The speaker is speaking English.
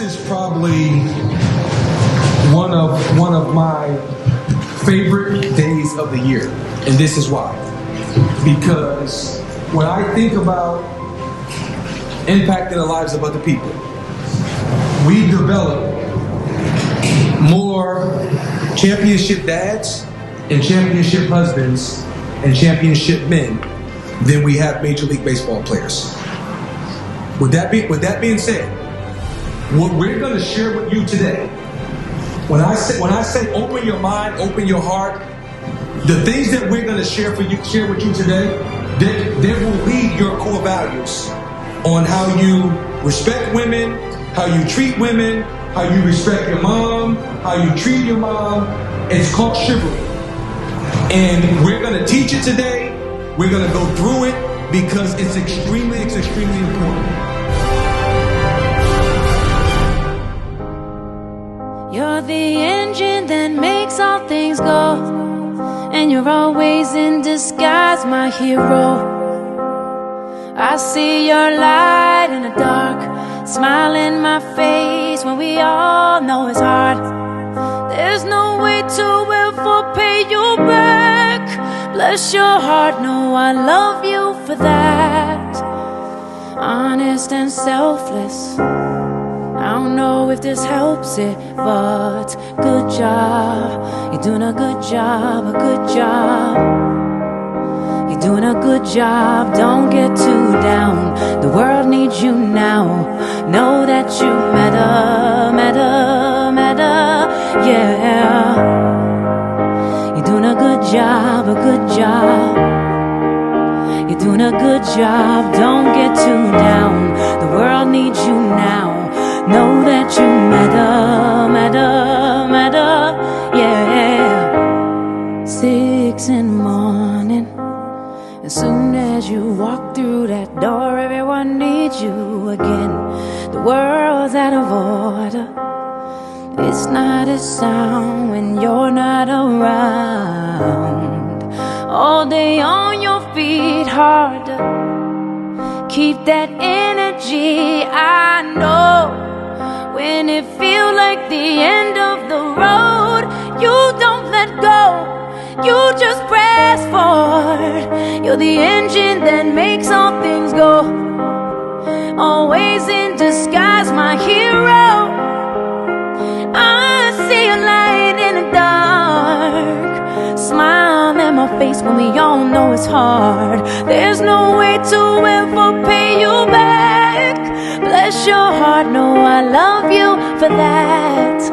is probably one of my favorite days of the year, and this is why. Because when I think about impacting the lives of other people, we develop more championship dads and championship husbands and championship men than we have Major League Baseball players. With that being said, what we're going to share with you today, when I say open your mind, open your heart, the things that we're going to share with you today, that will lead your core values on how you respect women, how you treat women, how you respect your mom, how you treat your mom. It's called chivalry. And we're going to teach it today. We're going to go through it because it's extremely important. You're the engine that makes all things go, and you're always in disguise, my hero. I see your light in the dark, smile in my face when we all know it's hard. There's no way to ever pay you back. Bless your heart, no, I love you for that. Honest and selfless, I don't know if this helps it, but good job. You're doing a good job, a good job. You're doing a good job, don't get too down. The world needs you now. Know that you matter, yeah. You're doing a good job, a good job. You're doing a good job, don't get too down. The world needs you now. Know that you matter, yeah. 6 in the morning, as soon as you walk through that door, everyone needs you again. The world's out of order. It's not a sound when you're not around. All day on your feet, harder. Keep that energy, I know. When it feels like the end of the road, you don't let go, you just press forward. You're the engine that makes all things go. Always in disguise, my hero. I see a light in the dark, smile in my face when we all know it's hard. There's no way to ever pay you back. Bless your heart, no, I love you for that.